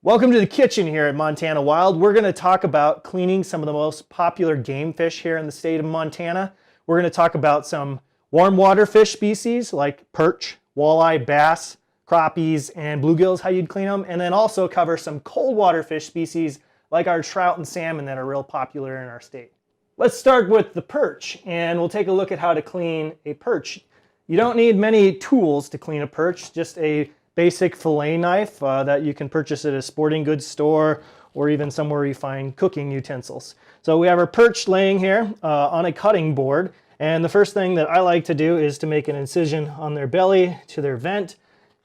Welcome to the kitchen here at Montana Wild. We're going to talk about cleaning some of the most popular game fish here in the state of Montana. We're going to talk about some warm water fish species like perch, walleye, bass, crappies, and bluegills, how you'd clean them, and then also cover some cold water fish species like our trout and salmon that are real popular in our state. Let's start with the perch, and we'll take a look at how to clean a perch. You don't need many tools to clean a perch, just a basic fillet knife that you can purchase at a sporting goods store or even somewhere you find cooking utensils. So we have our perch laying here on a cutting board, and the first thing that I like to do is to make an incision on their belly to their vent.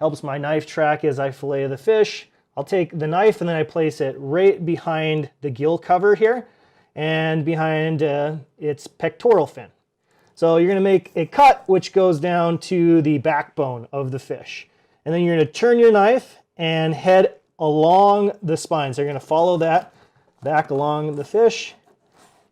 Helps my knife track as I fillet the fish. I'll take the knife and then I place it right behind the gill cover here and behind its pectoral fin. So you're going to make a cut which goes down to the backbone of the fish. And then you're going to turn your knife and head along the spine. So you're going to follow that back along the fish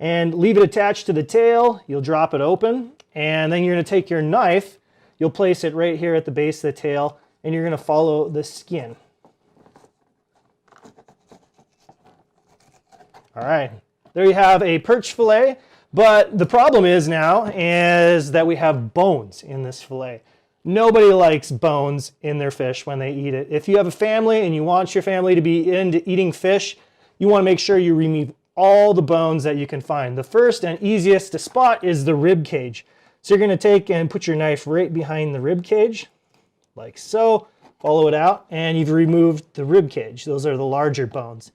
and leave it attached to the tail. You'll drop it open, and then you're going to take your knife, you'll place it right here at the base of the tail, and you're going to follow the skin. All right, there you have a perch fillet, but the problem is now is that we have bones in this fillet. Nobody likes bones in their fish when they eat it. If you have a family and you want your family to be into eating fish, you want to make sure you remove all the bones that you can find. The first and easiest to spot is the rib cage. So you're going to take and put your knife right behind the rib cage, like so. Follow it out, and you've removed the rib cage. Those are the larger bones.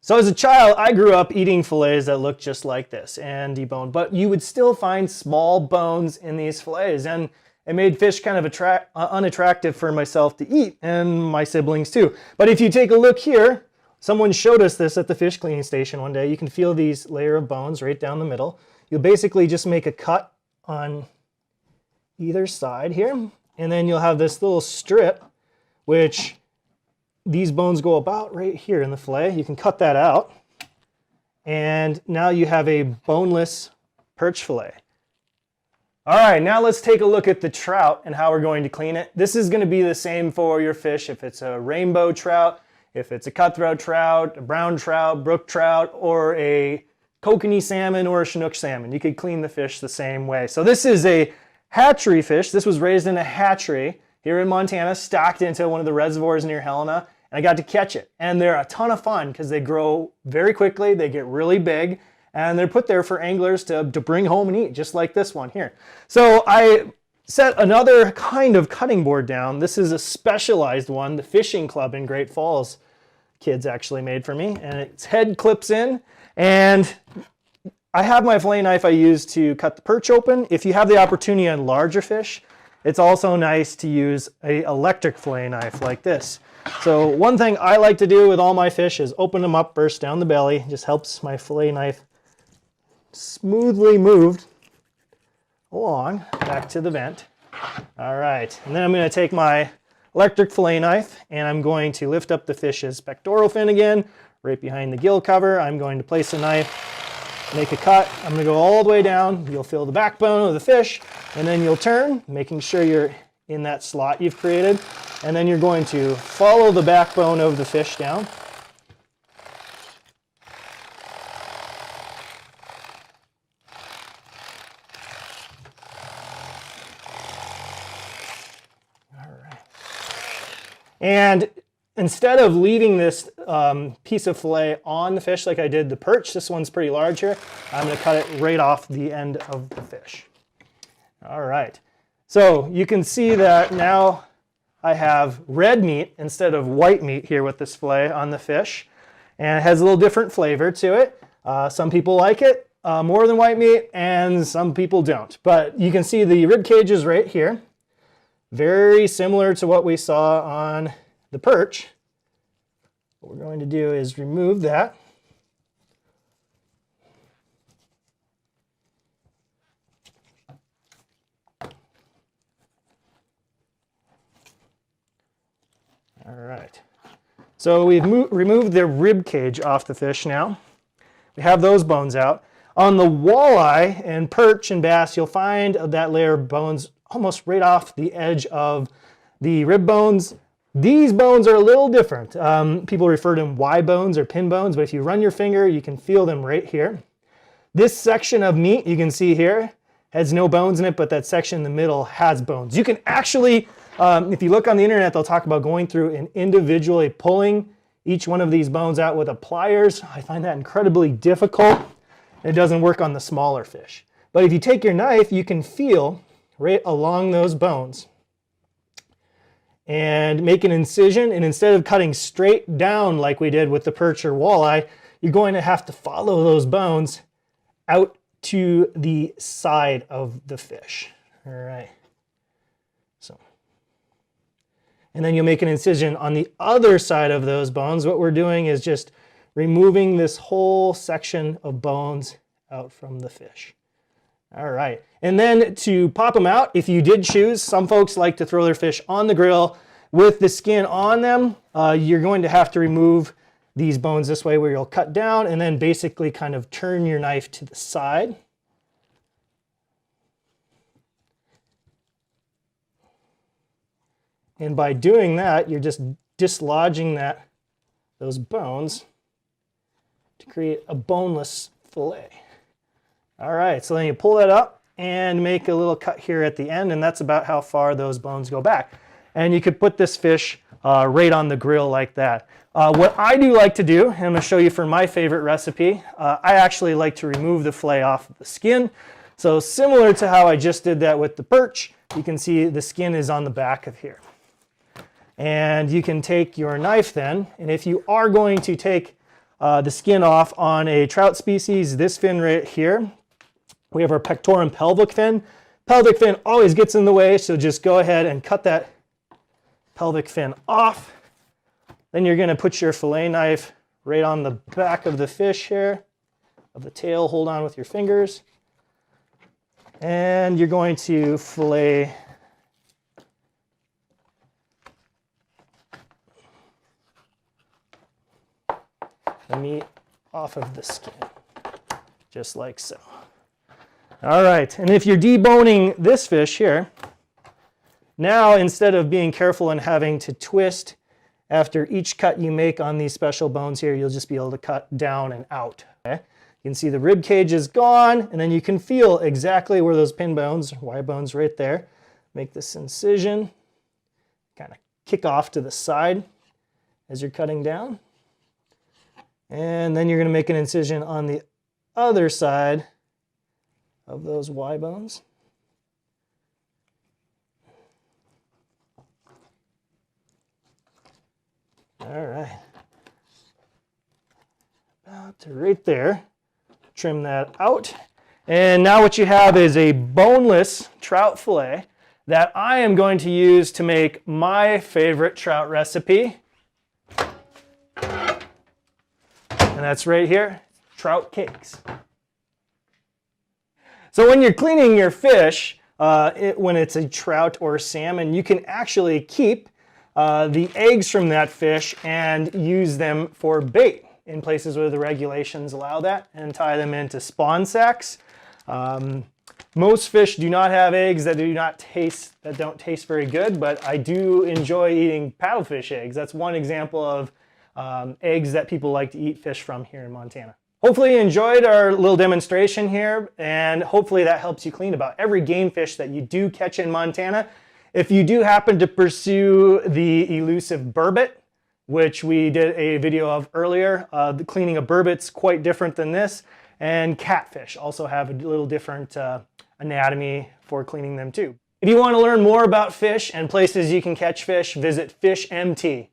So as a child, I grew up eating fillets that looked just like this and deboned, but you would still find small bones in these fillets, and it made fish kind of unattractive for myself to eat, and my siblings too. But if you take a look here, someone showed us this at the fish cleaning station one day. You can feel these layer of bones right down the middle. You'll basically just make a cut on either side here, and then you'll have this little strip, which these bones go about right here in the fillet. You can cut that out, and now you have a boneless perch fillet. All right, now let's take a look at the trout and how we're going to clean it. This is going to be the same for your fish if it's a rainbow trout, if it's a cutthroat trout, a brown trout, brook trout, or a kokanee salmon or a Chinook salmon. You could clean the fish the same way. So this is a hatchery fish. This was raised in a hatchery here in Montana, stocked into one of the reservoirs near Helena, and I got to catch it. And they're a ton of fun because they grow very quickly, they get really big, and they're put there for anglers to bring home and eat, just like this one here. So I set another kind of cutting board down. This is a specialized one, the fishing club in Great Falls kids actually made for me, and its head clips in, and I have my fillet knife I use to cut the perch open. If you have the opportunity on larger fish, it's also nice to use an electric fillet knife like this. So one thing I like to do with all my fish is open them up first down the belly. It just helps my fillet knife smoothly moved along back to the vent. All right, and then I'm going to take my electric fillet knife and I'm going to lift up the fish's pectoral fin again, right behind the gill cover. I'm going to place the knife, make a cut. I'm going to go all the way down. You'll feel the backbone of the fish, and then you'll turn, making sure you're in that slot you've created, and then you're going to follow the backbone of the fish down. And instead of leaving this piece of fillet on the fish like I did the perch, this one's pretty large here, I'm going to cut it right off the end of the fish. All right, so you can see that now I have red meat instead of white meat here with this fillet on the fish, and it has a little different flavor to it. Some people like it more than white meat, and some people don't. But you can see the rib cage is right here. Very similar to what we saw on the perch. What we're going to do is remove that. All right. So we've removed the rib cage off the fish now. We have those bones out. On the walleye and perch and bass, you'll find that layer of bones almost right off the edge of the rib bones These bones are a little different. People refer to them Y bones or pin bones, but if you run your finger, you can feel them right here. This section of meat you can see here has no bones in it, but that section in the middle has bones. You can actually, if you look on the internet, they'll talk about going through and individually pulling each one of these bones out with a pliers. I find that incredibly difficult. It doesn't work on the smaller fish. But if you take your knife, you can feel right along those bones and make an incision. And instead of cutting straight down like we did with the perch or walleye, you're going to have to follow those bones out to the side of the fish. All right. So, and then you'll make an incision on the other side of those bones. What we're doing is just removing this whole section of bones out from the fish. All right. And then to pop them out, if you did choose, some folks like to throw their fish on the grill with the skin on them. You're going to have to remove these bones this way, where you'll cut down and then basically kind of turn your knife to the side. And by doing that, you're just dislodging those bones to create a boneless fillet. All right, so then you pull that up and make a little cut here at the end, and that's about how far those bones go back. And you could put this fish right on the grill like that. What I do like to do, and I'm going to show you for my favorite recipe, I actually like to remove the fillet off of the skin. So similar to how I just did that with the perch, you can see the skin is on the back of here. And you can take your knife then, and if you are going to take the skin off on a trout species, this fin right here, we have our pectorum pelvic fin. Pelvic fin always gets in the way, so just go ahead and cut that pelvic fin off. Then you're going to put your fillet knife right on the back of the fish here, of the tail. Hold on with your fingers. And you're going to fillet the meat off of the skin, just like so. All right, and if you're deboning this fish here, now instead of being careful and having to twist after each cut you make on these special bones here, you'll just be able to cut down and out. Okay? You can see the rib cage is gone, and then you can feel exactly where those pin bones, Y bones right there. Make this incision, kind of kick off to the side as you're cutting down. And then you're going to make an incision on the other side of those Y bones. All right. About to right there. Trim that out. And now what you have is a boneless trout fillet that I am going to use to make my favorite trout recipe. And that's right here, trout cakes. So when you're cleaning your fish, when it's a trout or salmon, you can actually keep the eggs from that fish and use them for bait in places where the regulations allow that, and tie them into spawn sacks. Most fish do not have eggs that don't taste very good, but I do enjoy eating paddlefish eggs. That's one example of eggs that people like to eat fish from here in Montana. Hopefully you enjoyed our little demonstration here, and hopefully that helps you clean about every game fish that you do catch in Montana. If you do happen to pursue the elusive burbot, which we did a video of earlier, the cleaning of burbot's quite different than this, and catfish also have a little different anatomy for cleaning them too. If you want to learn more about fish and places you can catch fish, visit FishMT.